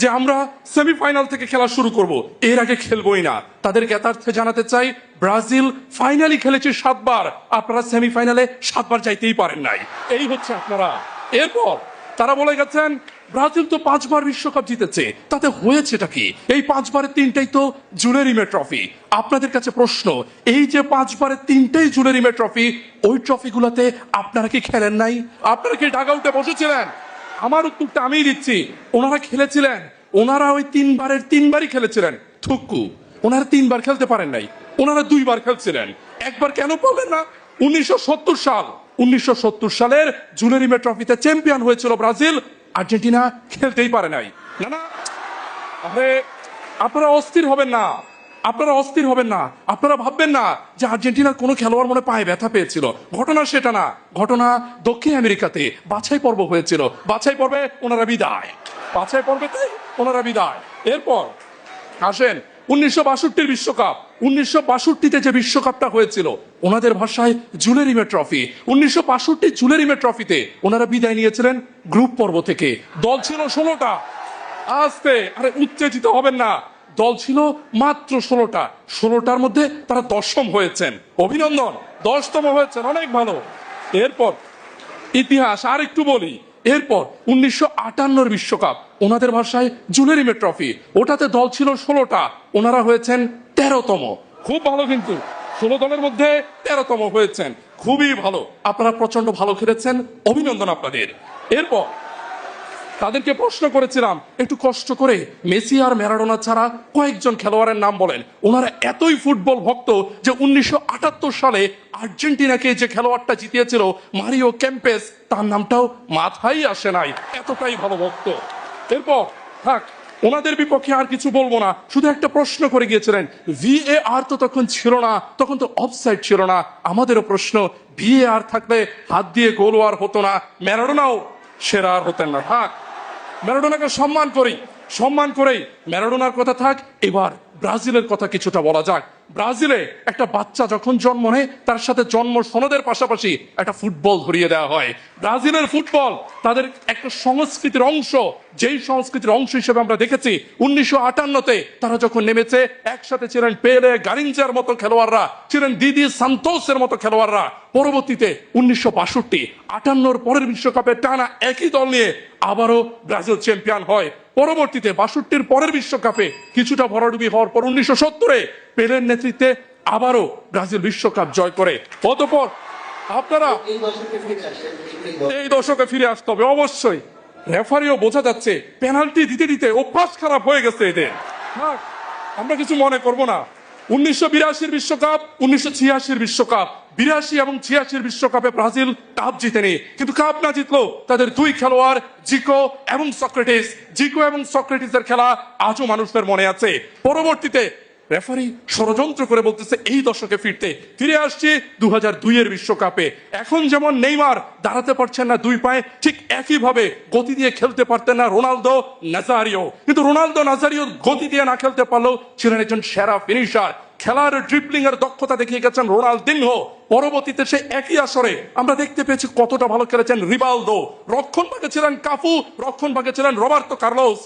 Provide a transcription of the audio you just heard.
যে আমরা সেমিফাইনাল থেকে খেলা শুরু করব, এর আগে খেলবোই না। তাদের জ্ঞাতার্থে জানাতে চাই, ব্রাজিল ফাইনালি খেলেছে 7 বার, আপনারা সেমিফাইনালে 7 বার যাইতেই পারেন নাই। এই হচ্ছে আপনারা। এরপর তারা বলে গেছেন ব্রাজিল তো 5 বার বিশ্বকাপ জিতেছে, তাতে হয়েছেটা কি? এই 5 বারের 3টাই তো জুলেরিমে ট্রফি। আপনাদের কাছে প্রশ্ন, এই যে 5 বারের 3টাই জুলেরিমে ট্রফি, ওই ট্রফিগুলোতে আপনারা কি খেলেন নাই? আপনারা কি ডাগআউটে বসেছিলেন? আমার উত্তরটা আমিই দিচ্ছি, ওনারা খেলেছিলেন। ওনারা ওই 3 বারের 3বারই খেলেছিলেন। থুক্কু, ওনারা 3 বার খেলতে পারেন নাই, ওনারা 2 বার খেলছিলেন। একবার কেন পারলেন না? 1970 সালের জুলেরিমে ট্রফিতে চ্যাম্পিয়ন হয়েছিল ব্রাজিল, আর্জেন্টিনা খেলতেই পারে নাই। না না, আরে আপনারা অস্থির হবেন না, আপনারা অস্থির হবেন না। আপনারা ভাববেন না যে আর্জেন্টিনার কোনো খেলোয়াড় মনে পায়ে ব্যথা পেয়েছিল। ঘটনা সেটা না। ঘটনা দক্ষিণ আমেরিকাতে বাছাই পর্ব হয়েছিল, বাছাই পর্বে ওনারা বিদায়, বাছাই পর্বেতে ওনারা বিদায়। এরপর আসেন 1962 বিশ্বকাপ। 1962 যে বিশ্বকাপটা হয়েছিল, ওনাদের ভাষায় জুলেরিমে ট্রফি। 1962 জুলেরিমে ট্রফিতে ওনারা বিদায় নিয়েছিলেন গ্রুপ পর্ব থেকে। দল ছিল 16টা। আস্তে, আরে উত্তেজিত হবেন না। দল ছিল মাত্র 16টা। 16টার মধ্যে তারা 10ম হয়েছেন। অভিনন্দন, 10তম হয়েছেন, অনেক ভালো। এরপর ইতিহাস আর একটু বলি। এরপর 1958 বিশ্বকাপ, ওনাদের ভাষায় জুলেরিমে ট্রফি। ওটাতে দল ছিল 16টা, ওনারা হয়েছেন 13তম। খুব ভালো, কিন্তু 16 দলের মধ্যে 13তম হয়েছেন, খুবই ভালো। আপনারা প্রচন্ড ভালো খেলেছেন, অভিনন্দন আপনাদের। এরপর তাদেরকে প্রশ্ন করেছিলাম একটু কষ্ট করে মেসি আর ম্যারাডোনা ছাড়া কয়েকজন খেলোয়াড়ের নাম বলেন। ওনারা এতই ফুটবল ভক্ত যে 1978 সালে আর্জেন্টিনাকে যে খেলোয়াড়টা জিতিয়েছিল মারিও কেম্পেস, তার নামটাও মাথায় আসে নাই, এতটাই ভালো ভক্ত। এরপর থাক, ওনাদের বিপক্ষে আর কিছু বলবো না। শুধু একটা প্রশ্ন করে গিয়েছিলেন, VAR তো তখন ছিল না, তখন তো অফসাইড ছিল না। আমাদেরও প্রশ্ন, VAR থাকলে হাত দিয়ে গোল আর হতো না, ম্যারাডোনাও সেরা আর হতেন না। থাক, ম্যারাডোনাকে সম্মান করি, সম্মান করেই ম্যারাডোনার কথা থাক। এবার ব্রাজিলের কথা কিছুটা বলা যাক। ব্রাজিলে একটা বাচ্চা যখন জন্ম নেয়, তার সাথে জন্ম সনদের পাশাপাশি একটা ফুটবল ধরিয়ে দেওয়া হয়। ব্রাজিলের ফুটবল তাদের একটা সংস্কৃতির অংশ, যেই সংস্কৃতির অংশ হিসেবে আমরা দেখেছি 1958-তে তারা যখন নেমেছে, একসাথে ছিলেন পেলে, গারিঞ্জার মতো খেলোয়াড়রা, ছিলেন দিদি সান্তোসের মতো খেলোয়াড়রা। পরবর্তীতে 1962, 58-র পরের বিশ্বকাপে টানা একই দল নিয়ে আবারও ব্রাজিল চ্যাম্পিয়ন হয়। পরবর্তীতে 62-র পরের বিশ্বকাপে কিছুটা ভরাডুবি হওয়ার পর 1970-এ পেলের নেতৃত্বে আবারও ব্রাজিল বিশ্বকাপ জয় করে। অতঃপর আপনারা এই দশকে ফিরে আসতে হবে অবশ্যই। রেফারিও বোঝা যাচ্ছে পেনাল্টি দিতে দিতে অভ্যাস খারাপ হয়ে গেছে এদের। আমরা কিছু মনে করব না। 1982-র বিশ্বকাপ, 1986-র বিশ্বকাপ, 82 এবং 86-র বিশ্বকাপে ব্রাজিল কাপ জিতেনি। কিন্তু কাপ না জিতলো তাদের 2 খেলোয়াড় জিকো এবং সক্রেটিস। জিকো এবং সক্রেটিসের খেলা আজও মানুষদের মনে আছে। পরবর্তীতে রেফারি ষড়যন্ত্র করে বলতেছে এই দশকে ফিরে আসছি 2002-এর বিশ্বকাপে। এখন যেমন নেইমার দাঁড়াতে পারছেন না 2 পায়ে, ঠিক একই ভাবে গতি দিয়ে খেলতে পারতেন না রোনালদো নাজারিও। কিন্তু রোনালদো নাজারিও গতি দিয়ে না খেলতে পারলেও ছিলেন একজন সেরা ফিনিশার। খেলার ড্রিবলিং এর দক্ষতা দেখিয়ে গেছেন রোনালদিনহো। পরবর্তীতে সে একই আসরে আমরা দেখতে পেয়েছি কতটা ভালো খেলেছেন রিভালদো। রক্ষণ ভাগে ছিলেন কাফু, রক্ষণ ভাগে ছিলেন রবার্তো কার্লোস।